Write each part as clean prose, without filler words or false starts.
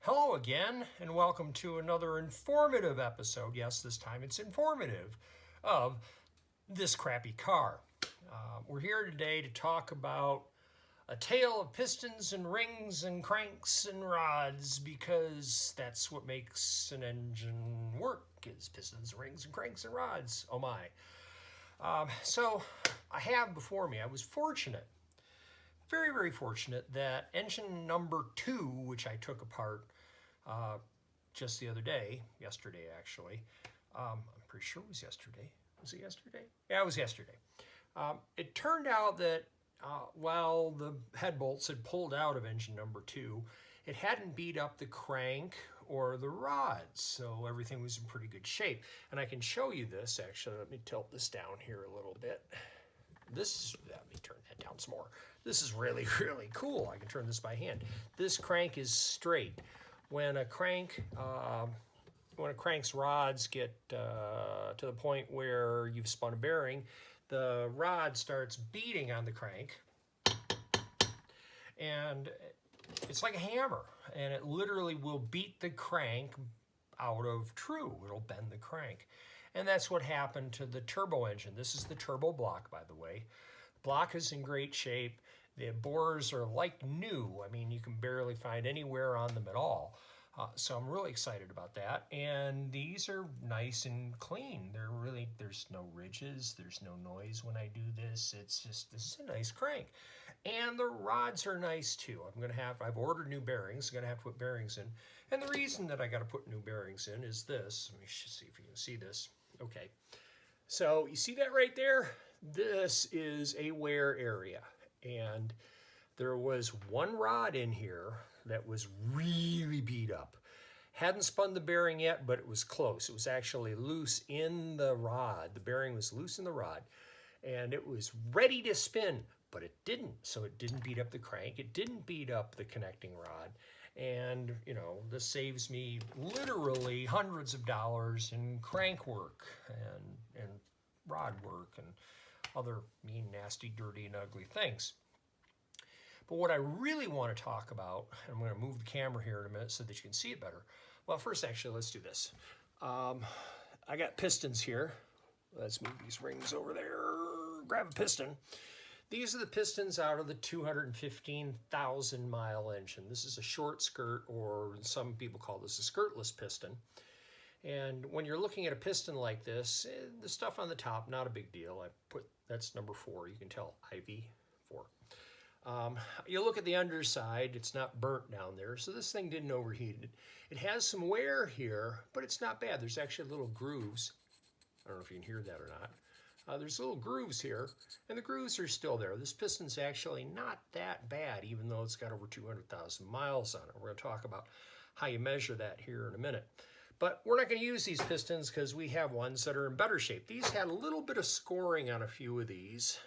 Hello again, and welcome to another informative episode. Yes, this time it's informative of this crappy car. We're here today to talk about a tale of pistons and rings and cranks and rods because that's what makes an engine work is pistons, rings, and cranks and rods. Oh my. So I have before me, I was fortunate, very, very fortunate that engine number 2, which I took apart just the other day, yesterday actually. I'm pretty sure it was yesterday. Was it yesterday? Yeah, it was yesterday. It turned out that while the head bolts had pulled out of engine number 2, it hadn't beat up the crank or the rods, so everything was in pretty good shape. And I can show you this, actually. Let me tilt this down here a little bit. Let me turn that down some more. This is really, really cool. I can turn this by hand. This crank is straight. When a crank's rods get to the point where you've spun a bearing, the rod starts beating on the crank, and it's like a hammer, and it literally will beat the crank out of true. It'll bend the crank. And that's what happened to the turbo engine. This is the turbo block, by the way. The block is in great shape. The bores are like new. I mean, you can barely find any wear on them at all. So I'm really excited about that. And these are nice and clean. There's no ridges. There's no noise when I do this. It's just, this is a nice crank. And the rods are nice too. I've ordered new bearings. I'm gonna have to put bearings in. And the reason that I gotta put new bearings in is this. Let me see if you can see this. Okay. So you see that right there? This is a wear area. And there was one rod in here that was really beat up. Hadn't spun the bearing yet, but it was close. It was actually loose in the rod. The bearing was loose in the rod, and it was ready to spin, but it didn't. So it didn't beat up the crank. It didn't beat up the connecting rod. And, you know, this saves me literally hundreds of dollars in crank work and rod work and other mean, nasty, dirty, and ugly things. But what I really want to talk about, and I'm going to move the camera here in a minute so that you can see it better. Well, first, actually, let's do this. I got pistons here. Let's move these rings over there. Grab a piston. These are the pistons out of the 215,000 mile engine. This is a short skirt, or some people call this a skirtless piston. And when you're looking at a piston like this, the stuff on the top, not a big deal. That's number 4. You can tell IV4. You look at the underside, it's not burnt down there, so this thing didn't overheat. It has some wear here, but it's not bad. There's actually little grooves. I don't know if you can hear that or not. There's little grooves here, and the grooves are still there. This piston's actually not that bad, even though it's got over 200,000 miles on it. We're going to talk about how you measure that here in a minute. But we're not going to use these pistons because we have ones that are in better shape. These had a little bit of scoring on a few of these.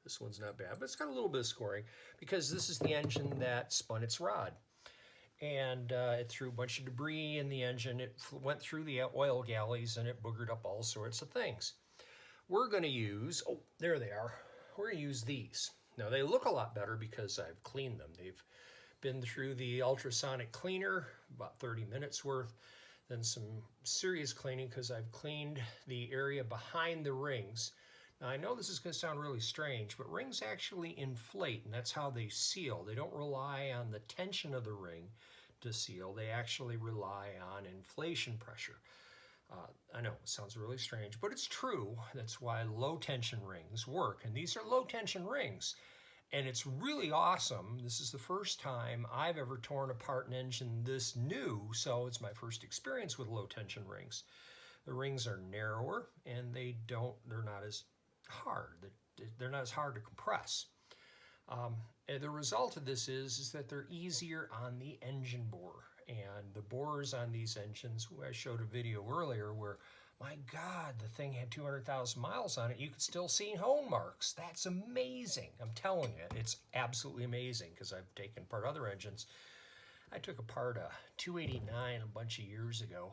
This one's not bad, but it's got a little bit of scoring because this is the engine that spun its rod. And it threw a bunch of debris in the engine. It went through the oil galleys and it boogered up all sorts of things. We're going to use, oh, there they are. We're going to use these. Now, they look a lot better because I've cleaned them. They've been through the ultrasonic cleaner, about 30 minutes worth. Then some serious cleaning because I've cleaned the area behind the rings. Now, I know this is going to sound really strange, but rings actually inflate, and that's how they seal. They don't rely on the tension of the ring to seal. They actually rely on inflation pressure. I know it sounds really strange, but it's true. That's why low-tension rings work, and these are low-tension rings. And it's really awesome. This is the first time I've ever torn apart an engine this new, so it's my first experience with low-tension rings. The rings are narrower, and they're not as hard. They're not as hard to compress. And the result of this is that they're easier on the engine bore. And the bores on these engines, I showed a video earlier where, my God, the thing had 200,000 miles on it. You could still see hone marks. That's amazing. I'm telling you, it's absolutely amazing because I've taken apart other engines. I took apart a 289 a bunch of years ago,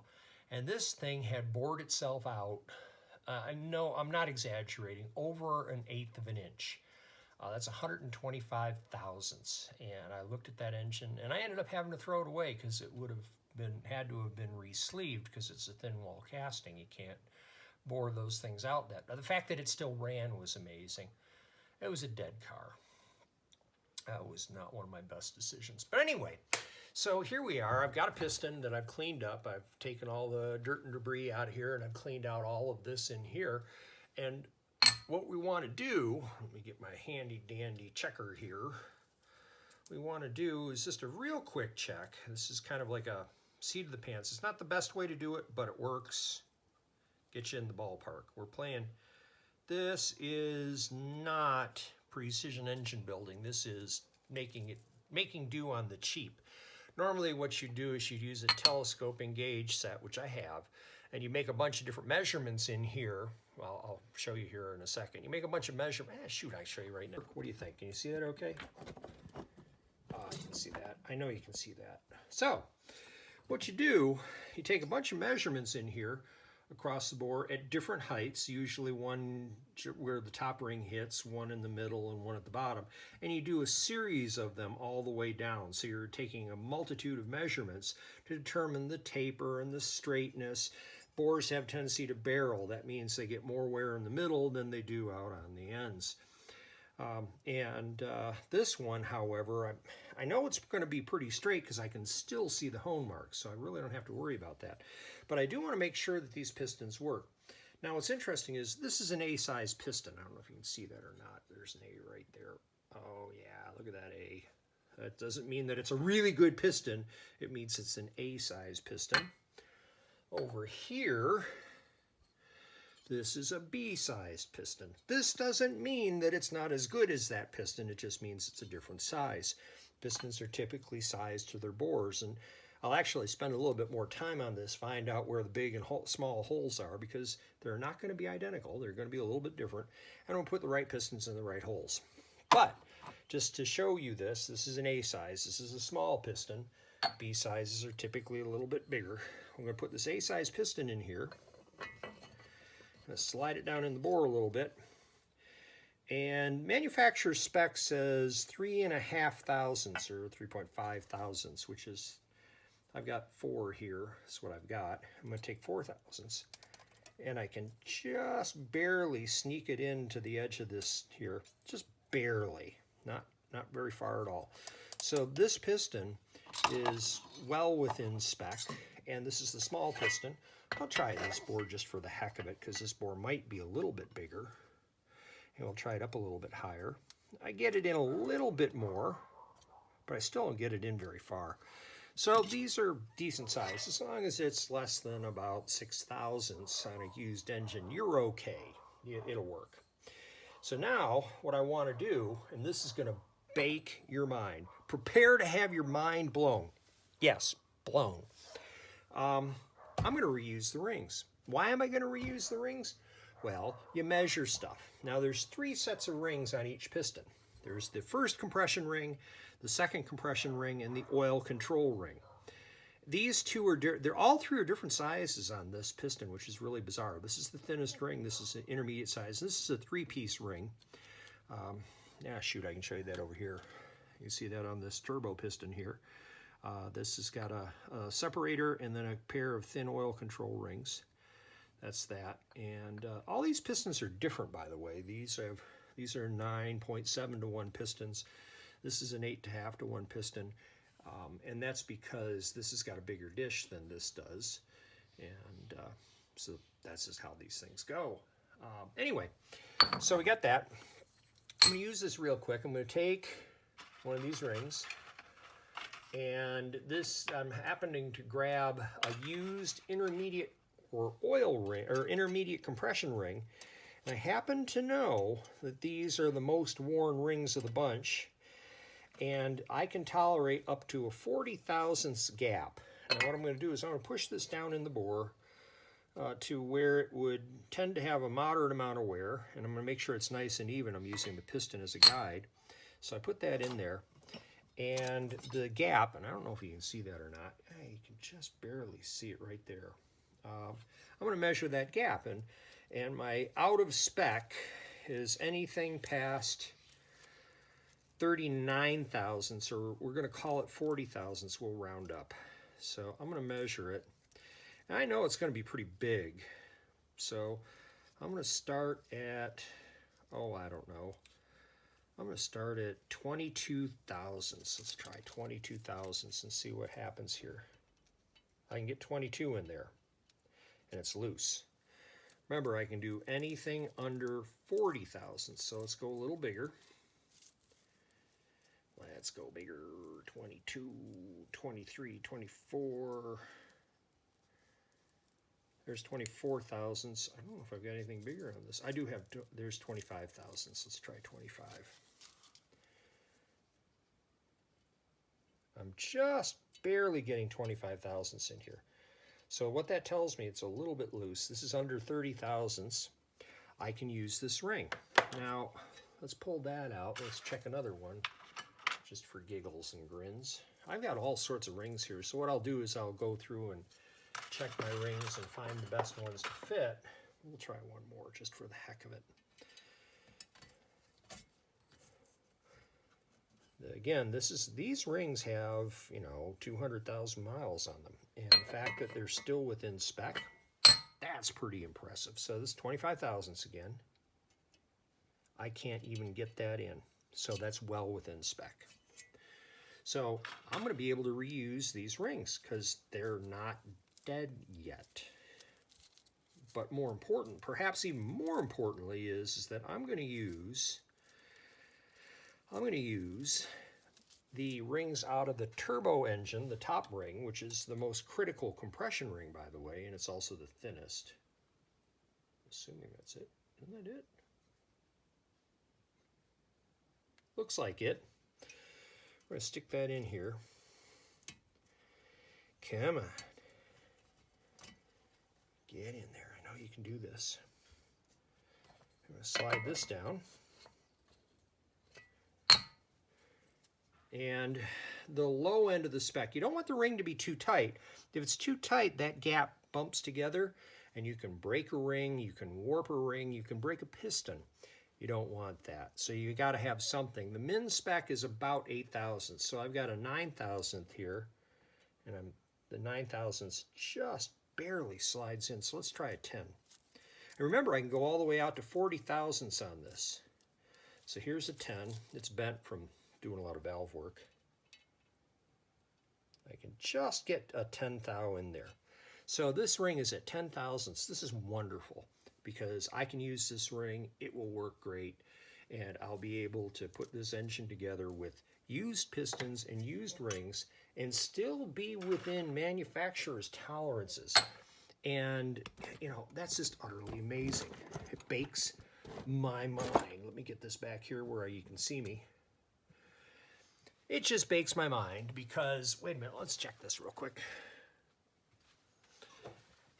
and this thing had bored itself out. No, I'm not exaggerating, over 1/8 of an inch. That's 125 thousandths. And I looked at that engine, and I ended up having to throw it away because it would have had to have been re-sleeved because it's a thin wall casting. You can't bore those things out. The fact that it still ran was amazing. It was a dead car. That was not one of my best decisions. But anyway, so here we are. I've got a piston that I've cleaned up. I've taken all the dirt and debris out of here, and I've cleaned out all of this in here. And what we want to do, let me get my handy dandy checker here. We want to do is just a real quick check. This is kind of like a seat of the pants. It's not the best way to do it, but it works. Get you in the ballpark. We're playing. This is not precision engine building. This is making do on the cheap. Normally what you do is you use a telescoping gauge set, which I have, and you make a bunch of different measurements in here. Well, I'll show you here in a second. You make a bunch of measurements. Shoot, I can show you right now. What do you think? Can you see that okay? You can see that. I know you can see that. So, what you do, you take a bunch of measurements in here across the board at different heights, usually one where the top ring hits, one in the middle, and one at the bottom. And you do a series of them all the way down. So you're taking a multitude of measurements to determine the taper and the straightness. Bores have a tendency to barrel. That means they get more wear in the middle than they do out on the ends. This one, however, I know it's going to be pretty straight because I can still see the hone marks, so I really don't have to worry about that. But I do want to make sure that these pistons work. Now, what's interesting is this is an A-size piston. I don't know if you can see that or not. There's an A right there. Oh, yeah, look at that A. That doesn't mean that it's a really good piston. It means it's an A-size piston. Over here, this is a B-sized piston. This doesn't mean that it's not as good as that piston. It just means it's a different size. Pistons are typically sized to their bores, and I'll actually spend a little bit more time on this, find out where the big and small holes are, because they're not going to be identical. They're going to be a little bit different, and we'll put the right pistons in the right holes. But just to show you this is an A size. This is a small piston. B sizes are typically a little bit bigger. I'm going to put this A size piston in here. I'm going to slide it down in the bore a little bit. And manufacturer's spec says 3.5 thousandths or 3.5 thousandths, which is, I've got 4 here. That's what I've got. I'm going to take 4 thousandths, and I can just barely sneak it into the edge of this here. Just barely. Not very far at all. So this piston is well within spec, and this is the small piston. I'll try this bore just for the heck of it, because this bore might be a little bit bigger. And we'll try it up a little bit higher. I get it in a little bit more, but I still don't get it in very far. So these are decent size. As long as it's less than about 6 thousandths on a used engine, you're okay. It'll work. So now what I want to do, and this is going to bake your mind. Prepare to have your mind blown. Yes, blown. I'm going to reuse the rings. Why am I going to reuse the rings? Well, you measure stuff. Now there's 3 sets of rings on each piston. There's the first compression ring, the second compression ring, and the oil control ring. These two are, they're all 3 are different sizes on this piston, which is really bizarre. This is the thinnest ring, this is an intermediate size, this is a 3-piece ring. Shoot, I can show you that over here. You see that on this turbo piston here. This has got a separator and then a pair of thin oil control rings. That's that. And all these pistons are different, by the way. These are 9.7 to 1 pistons. This is an 8.5 to 1 piston. And that's because this has got a bigger dish than this does. And so that's just how these things go. Anyway, so we got that. I'm going to use this real quick. I'm going to take one of these rings. And this, I'm happening to grab a used intermediate or oil ring, or intermediate compression ring. And I happen to know that these are the most worn rings of the bunch. And I can tolerate up to a 40 thousandths gap. Now what I'm going to do is I'm going to push this down in the bore to where it would tend to have a moderate amount of wear. And I'm going to make sure it's nice and even. I'm using the piston as a guide. So I put that in there. And the gap, and I don't know if you can see that or not. You can just barely see it right there. I'm going to measure that gap. And my out of spec is anything past 39 thousandths, or we're going to call it 40 thousandths. We'll round up. So I'm going to measure it. And I know it's going to be pretty big. So I'm going to start at, oh, I don't know. I'm going to start at 22 thousandths. Let's try 22 thousandths and see what happens here. I can get 22 in there, and it's loose. Remember, I can do anything under 40 thousandths, so let's go a little bigger. Let's go bigger, 22, 23, 24. There's 24 thousandths. I don't know if I've got anything bigger on this. I do have, there's 25 thousandths. Let's try 25. I'm just barely getting 25 thousandths in here. So what that tells me, it's a little bit loose. This is under 30 thousandths. I can use this ring. Now, let's pull that out. Let's check another one, just for giggles and grins. I've got all sorts of rings here, so what I'll do is I'll go through and check my rings and find the best ones to fit. We'll try one more, just for the heck of it. Again, these rings have, 200,000 miles on them. And the fact that they're still within spec, that's pretty impressive. So this is 25 thousandths again. I can't even get that in. So that's well within spec. So I'm going to be able to reuse these rings because they're not dead yet. But more important, perhaps even more importantly, is that I'm going to use the rings out of the turbo engine, the top ring, which is the most critical compression ring, by the way, and it's also the thinnest. Assuming that's it. Isn't that it? Looks like it. We're going to stick that in here. Come on. Get in there. I know you can do this. I'm going to slide this down. And the low end of the spec, you don't want the ring to be too tight. If it's too tight, that gap bumps together, and you can break a ring, you can warp a ring, you can break a piston. You don't want that. So you got to have something. The min spec is about 8 thousandths, so I've got a 9 thousandth here, and the 9 thousandths just barely slides in. So let's try a 10. And remember, I can go all the way out to 40 thousandths on this. So here's a 10. It's bent from doing a lot of valve work. I can just get a 10 thou in there. So this ring is at 10 thousandths. This is wonderful because I can use this ring. It will work great, and I'll be able to put this engine together with used pistons and used rings and still be within manufacturer's tolerances. And, that's just utterly amazing. It bakes my mind. Let me get this back here where you can see me. It just bakes my mind because, wait a minute, let's check this real quick.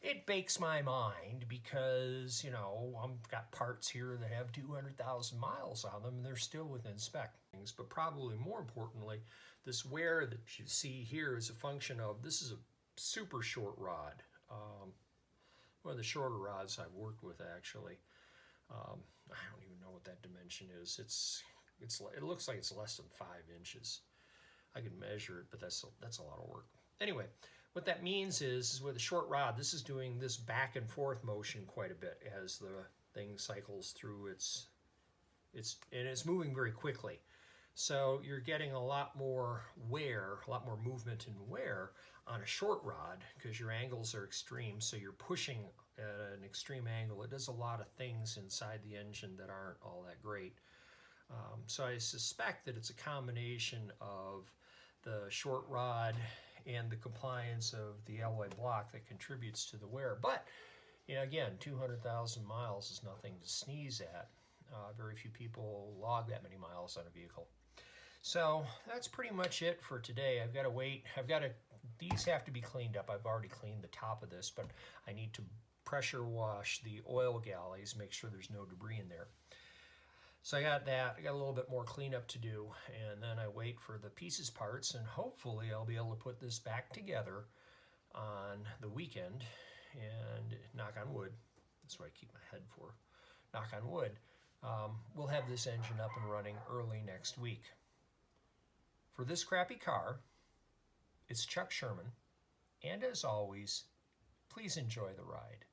It bakes my mind because, I've got parts here that have 200,000 miles on them and they're still within spec. But probably more importantly, this wear that you see here is a function of, this is a super short rod. One of the shorter rods I've worked with, actually. I don't even know what that dimension is. It looks like it's less than 5 inches. I can measure it, but that's a lot of work. Anyway, what that means is with a short rod, this is doing this back and forth motion quite a bit as the thing cycles through and it's moving very quickly. So you're getting a lot more wear, a lot more movement and wear on a short rod because your angles are extreme, so you're pushing at an extreme angle. It does a lot of things inside the engine that aren't all that great. So I suspect that it's a combination of the short rod and the compliance of the alloy block that contributes to the wear. But, again, 200,000 miles is nothing to sneeze at. Very few people log that many miles on a vehicle. So that's pretty much it for today. I've got to wait. These have to be cleaned up. I've already cleaned the top of this, but I need to pressure wash the oil galleys, make sure there's no debris in there. So I got that. I got a little bit more cleanup to do, and then I wait for the pieces parts, and hopefully I'll be able to put this back together on the weekend, and knock on wood, that's what I keep my head for, knock on wood, we'll have this engine up and running early next week. For this crappy car, it's Chuck Sherman, and as always, please enjoy the ride.